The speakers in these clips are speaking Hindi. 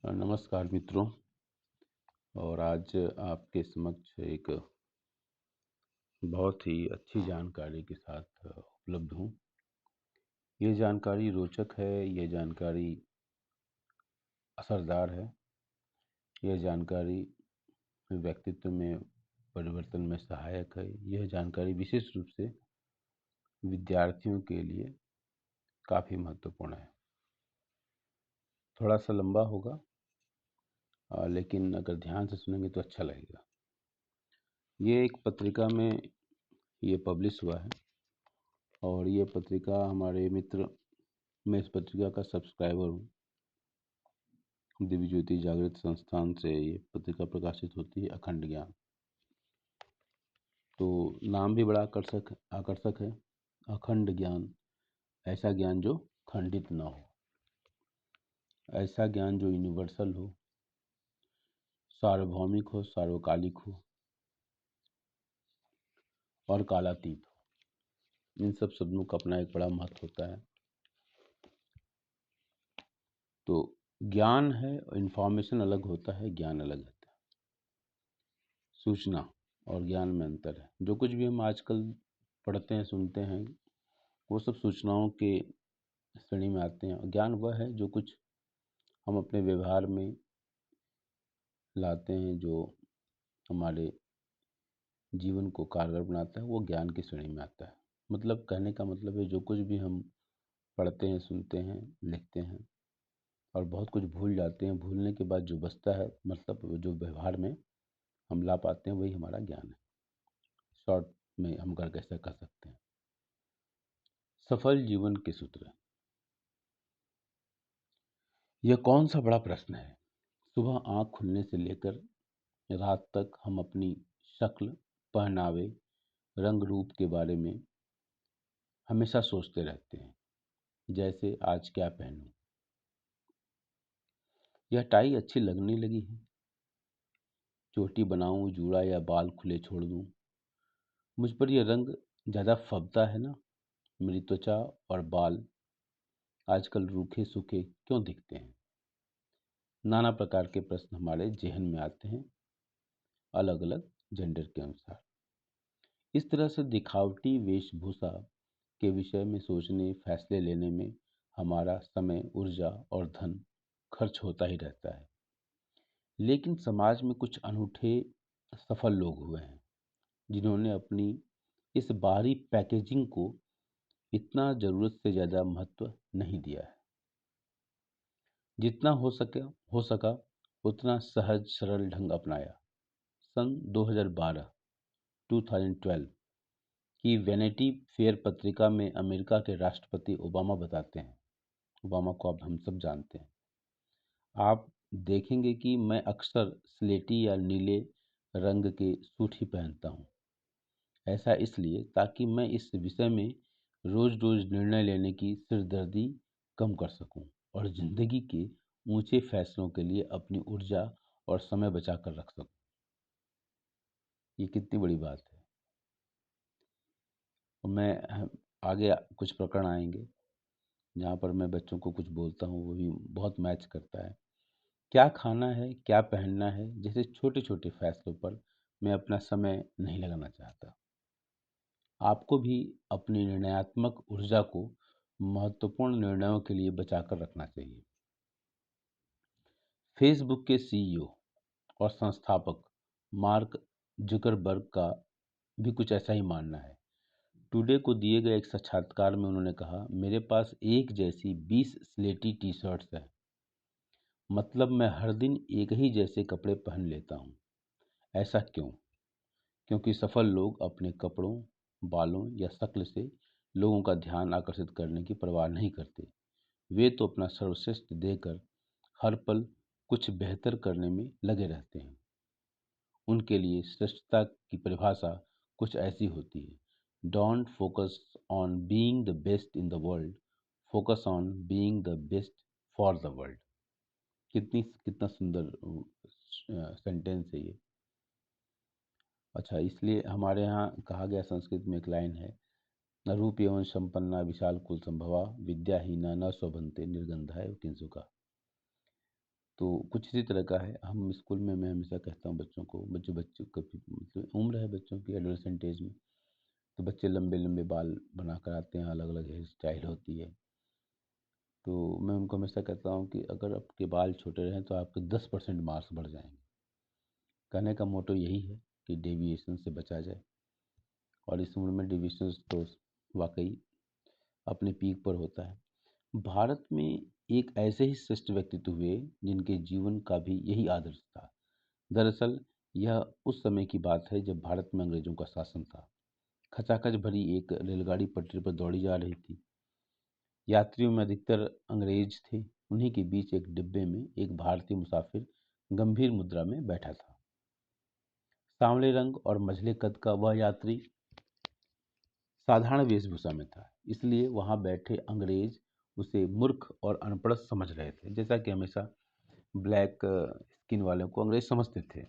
नमस्कार मित्रों। और आज आपके समक्ष एक बहुत ही अच्छी जानकारी के साथ उपलब्ध हूँ। ये जानकारी रोचक है, ये जानकारी असरदार है, यह जानकारी व्यक्तित्व में परिवर्तन में सहायक है। यह जानकारी विशेष रूप से विद्यार्थियों के लिए काफ़ी महत्वपूर्ण है। थोड़ा सा लंबा होगा, लेकिन अगर ध्यान से सुनेंगे तो अच्छा लगेगा। ये एक पत्रिका में ये पब्लिश हुआ है और ये पत्रिका हमारे मित्र, मैं इस पत्रिका का सब्सक्राइबर हूँ। दिव्य ज्योति जागृत संस्थान से ये पत्रिका प्रकाशित होती है, अखंड ज्ञान। तो नाम भी बड़ा आकर्षक है, अखंड ज्ञान। ऐसा ज्ञान जो खंडित न हो, ऐसा ज्ञान जो यूनिवर्सल हो, सार्वभौमिक हो, सार्वकालिक हो और कालातीत हो। इन सब शब्दों का अपना एक बड़ा महत्व होता है। तो ज्ञान है, इंफॉर्मेशन अलग होता है, ज्ञान अलग होता है। सूचना और ज्ञान में अंतर है। जो कुछ भी हम आजकल पढ़ते हैं, सुनते हैं, वो सब सूचनाओं के श्रेणी में आते हैं। और ज्ञान वह है जो कुछ हम अपने व्यवहार में लाते हैं, जो हमारे जीवन को कारगर बनाता है, वो ज्ञान की श्रेणी में आता है। मतलब कहने का मतलब है, जो कुछ भी हम पढ़ते हैं, सुनते हैं, लिखते हैं और बहुत कुछ भूल जाते हैं, भूलने के बाद जो बचता है, मतलब जो व्यवहार में हम ला पाते हैं, वही हमारा ज्ञान है। शॉर्ट में हम कर कैसे कर सकते हैं। सफल जीवन के सूत्र। यह कौन सा बड़ा प्रश्न है। सुबह आँख खुलने से लेकर रात तक हम अपनी शक्ल, पहनावे, रंग रूप के बारे में हमेशा सोचते रहते हैं। जैसे आज क्या पहनूं, यह टाई अच्छी लगने लगी है, चोटी बनाऊं, जूड़ा या बाल खुले छोड़ दूं। मुझ पर यह रंग ज़्यादा फबता है ना। मेरी त्वचा और बाल आजकल रूखे सूखे क्यों दिखते हैं। नाना प्रकार के प्रश्न हमारे जेहन में आते हैं, अलग अलग जेंडर के अनुसार। इस तरह से दिखावटी वेशभूषा के विषय में सोचने, फैसले लेने में हमारा समय, ऊर्जा और धन खर्च होता ही रहता है। लेकिन समाज में कुछ अनूठे सफल लोग हुए हैं, जिन्होंने अपनी इस बाहरी पैकेजिंग को इतना ज़रूरत से ज़्यादा महत्व नहीं दिया है। जितना हो सका उतना सहज सरल ढंग अपनाया। सन 2012 2012 की वैनिटी फेयर पत्रिका में अमेरिका के राष्ट्रपति ओबामा बताते हैं, ओबामा को अब हम सब जानते हैं, आप देखेंगे कि मैं अक्सर स्लेटी या नीले रंग के सूट ही पहनता हूँ। ऐसा इसलिए ताकि मैं इस विषय में रोज रोज निर्णय लेने की सिरदर्दी कम कर सकूं और जिंदगी के ऊंचे फैसलों के लिए अपनी ऊर्जा और समय बचा कर रख सकूं। ये कितनी बड़ी बात है। और मैं आगे कुछ प्रकरण आएंगे जहाँ पर मैं बच्चों को कुछ बोलता हूँ, वो भी बहुत मैच करता है। क्या खाना है, क्या पहनना है, जैसे छोटे छोटे फैसलों पर मैं अपना समय नहीं लगाना चाहता। आपको भी अपनी निर्णयात्मक ऊर्जा को महत्वपूर्ण निर्णयों के लिए बचाकर रखना चाहिए। फेसबुक के सीईओ और संस्थापक मार्क जुकरबर्ग का भी कुछ ऐसा ही मानना है। टुडे को दिए गए एक साक्षात्कार में उन्होंने कहा, मेरे पास एक जैसी 20 स्लेटी टी शर्ट्स हैं। मतलब मैं हर दिन एक ही जैसे कपड़े पहन लेता हूँ। ऐसा क्यों? क्योंकि सफल लोग अपने कपड़ों, बालों या शक्ल से लोगों का ध्यान आकर्षित करने की परवाह नहीं करते। वे तो अपना सर्वश्रेष्ठ देकर हर पल कुछ बेहतर करने में लगे रहते हैं। उनके लिए श्रेष्ठता की परिभाषा कुछ ऐसी होती है, don't focus on being the best in the world, focus on being the best for the world. कितना सुंदर सेंटेंस है ये। अच्छा, इसलिए हमारे यहाँ कहा गया, संस्कृत में एक लाइन है, न रूप एवं संपन्ना विशाल कुल संभवा, विद्याहीना न शोभन्ते निर्गंधाय किंसुका। तो कुछ इसी तरह का है। हम स्कूल में, मैं हमेशा कहता हूँ बच्चों को, बच्चों का मतलब उम्र है बच्चों की एडोलेसेंट एज में, तो बच्चे लंबे लंबे बाल बना कर आते हैं, अलग अलग हेयर स्टाइल होती है। तो मैं उनको हमेशा कहता हूँ कि अगर आपके बाल छोटे रहें तो आपके 10% मार्क्स बढ़ जाएंगे। कहने का मोटो यही है कि डेविएशन से बचा जाए, और इस उम्र में डेविएशन तो वाकई अपने पीक पर होता है। भारत में एक ऐसे ही श्रेष्ठ व्यक्तित्व हुए जिनके जीवन का भी यही आदर्श था। दरअसल यह उस समय की बात है जब भारत में अंग्रेजों का शासन था। खचाखच भरी एक रेलगाड़ी पटरी पर दौड़ी जा रही थी। यात्रियों में अधिकतर अंग्रेज थे। उन्हीं के बीच एक डिब्बे में एक भारतीय मुसाफिर गंभीर मुद्रा में बैठा था। सांवले रंग और मझले कद का वह यात्री साधारण वेशभूषा में था, इसलिए वहां बैठे अंग्रेज उसे मूर्ख और अनपढ़ समझ रहे थे। जैसा कि हमेशा ब्लैक स्किन वालों को अंग्रेज समझते थे,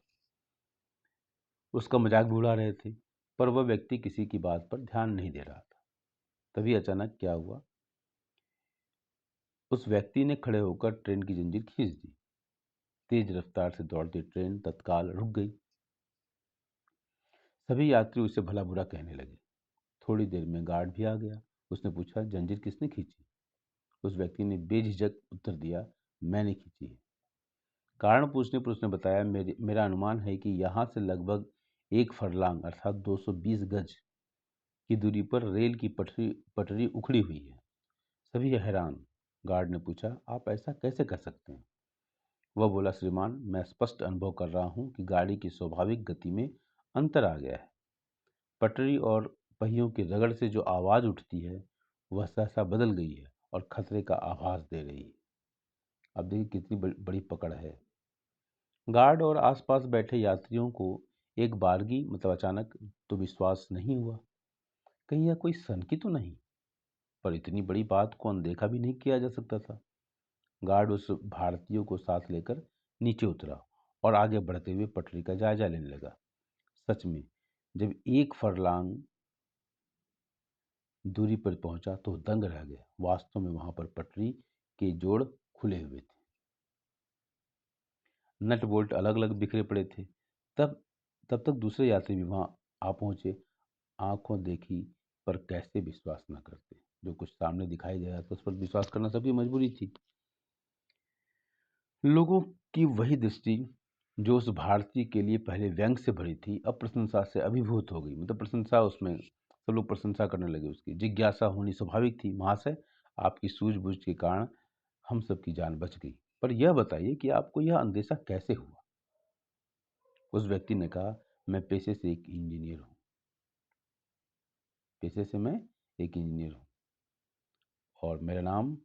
उसका मजाक भी उड़ा रहे थे। पर वह व्यक्ति किसी की बात पर ध्यान नहीं दे रहा था। तभी अचानक क्या हुआ, उस व्यक्ति ने खड़े होकर ट्रेन की जंजीर खींच दी। तेज रफ्तार से दौड़ती ट्रेन तत्काल रुक गई। सभी यात्री उसे भला बुरा कहने लगे। थोड़ी देर में गार्ड भी आ गया। उसने पूछा, जंजीर किसने खींची? उस व्यक्ति ने बेझिझक उत्तर दिया, मैंने खींची है। कारण पूछने पर उसने बताया, मेरा अनुमान है कि यहाँ से लगभग 1 फरलांग अर्थात 220 गज की दूरी पर रेल की पटरी पटरी उखड़ी हुई है। सभी हैरान। गार्ड ने पूछा, आप ऐसा कैसे कर सकते हैं? वह बोला, श्रीमान, मैं स्पष्ट अनुभव कर रहा हूँ कि गाड़ी की स्वाभाविक गति में अंतर आ गया है। पटरी और पहियों की रगड़ से जो आवाज उठती है वह सहसा बदल गई है और खतरे का आभास दे रही है। अब देखिए कितनी बड़ी पकड़ है। गार्ड और आसपास बैठे यात्रियों को एक बारगी मतलब अचानक तो विश्वास नहीं हुआ। कहीं यह कोई सनकी तो नहीं? पर इतनी बड़ी बात को अनदेखा भी नहीं किया जा सकता था। गार्ड उस भारतीयों को साथ लेकर नीचे उतरा और आगे बढ़ते हुए पटरी का जायजा लेने लगा। सच में जब 1 फरलांग दूरी पर पहुंचा तो दंग रह गया। वास्तव में वहां पर पटरी के जोड़ खुले हुए थे। नट बोल्ट अलग अलग बिखरे पड़े थे। तब तब तक दूसरे यात्री भी वहां आ पहुंचे। आंखों देखी पर कैसे विश्वास न करते। जो कुछ सामने दिखाई दे रहा था उस पर विश्वास करना सबकी मजबूरी थी। लोगों की वही दृष्टि जो उस भारतीय के लिए पहले व्यंग से भरी थी, अब प्रशंसा से अभिभूत हो गई। मतलब प्रशंसा, उसमें सब लोग प्रशंसा करने लगे। उसकी जिज्ञासा होनी स्वाभाविक थी। महाशय, आपकी सूझबूझ के कारण हम सबकी जान बच गई, पर यह बताइए कि आपको यह अंदेशा कैसे हुआ? उस व्यक्ति ने कहा, मैं पेशे से एक इंजीनियर हूँ। पेशे से मैं एक इंजीनियर हूँ और मेरा नाम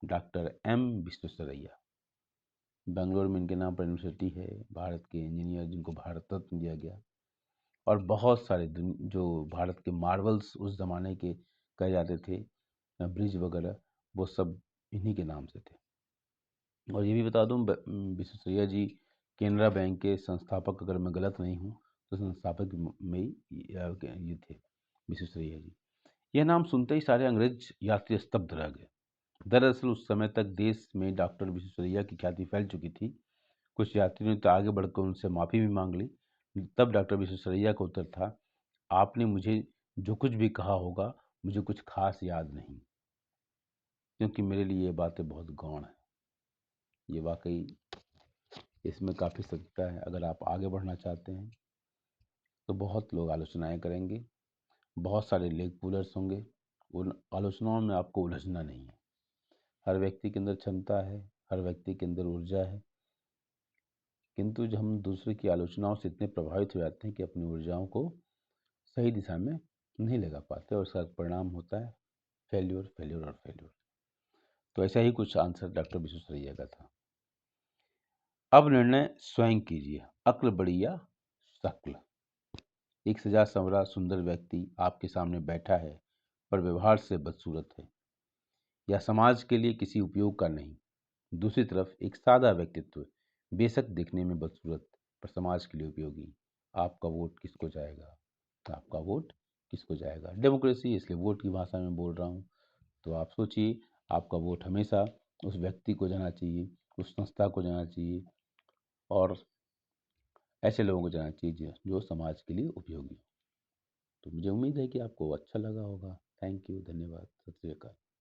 डॉक्टर एम विश्वेश्वरैया। बेंगलोर में इनके नाम पर यूनिवर्सिटी है। भारत के इंजीनियर जिनको भारत रत्न दिया गया, और बहुत सारे जो भारत के मार्वल्स उस ज़माने के कहे जाते थे, ब्रिज वगैरह, वो सब इन्हीं के नाम से थे। और ये भी बता दूं, विश्वेश्वरैया जी केनरा बैंक के संस्थापक, अगर मैं गलत नहीं हूँ तो संस्थापक में ही ये थे विश्वेश्वरैया जी। यह नाम सुनते ही सारे अंग्रेज यात्री स्तब्ध रह गए। दरअसल उस समय तक देश में डॉक्टर विश्वेश्वरैया की ख्याति फैल चुकी थी। कुछ यात्रियों ने तो आगे बढ़कर उनसे माफ़ी भी मांग ली। तब डॉक्टर विश्वेश्वरैया का उत्तर था, आपने मुझे जो कुछ भी कहा होगा मुझे कुछ खास याद नहीं, क्योंकि मेरे लिए ये बातें बहुत गौण हैं। ये वाकई, इसमें काफ़ी सत्यता है। अगर आप आगे बढ़ना चाहते हैं तो बहुत लोग आलोचनाएं करेंगे, बहुत सारे लेग पुलर्स होंगे। उन आलोचनाओं में आपको उलझना नहीं है। हर व्यक्ति के अंदर क्षमता है, हर व्यक्ति के अंदर ऊर्जा है, किंतु जब हम दूसरे की आलोचनाओं से इतने प्रभावित हो जाते हैं कि अपनी ऊर्जाओं को सही दिशा में नहीं लगा पाते, और उसका परिणाम होता है फेल्योर, फेल्योर और फेल्योर। तो ऐसा ही कुछ आंसर डॉक्टर विश्वेश्वरैया का था। अब निर्णय स्वयं कीजिए, अक्ल बड़ी या शक्ल। एक सजा संवरा सुंदर व्यक्ति आपके सामने बैठा है पर व्यवहार से बदसूरत है, या समाज के लिए किसी उपयोग का नहीं। दूसरी तरफ एक सादा व्यक्तित्व, बेशक दिखने में बदसूरत पर समाज के लिए उपयोगी। आपका वोट किसको जाएगा? आपका वोट किसको जाएगा? डेमोक्रेसी, इसलिए वोट की भाषा में बोल रहा हूँ। तो आप सोचिए, आपका वोट हमेशा उस व्यक्ति को जाना चाहिए उस संस्था को जाना चाहिए और ऐसे लोगों को जाना चाहिए जो समाज के लिए उपयोगी हो। तो मुझे उम्मीद है कि आपको अच्छा लगा होगा। थैंक यू, धन्यवाद, सत श्री अकाल।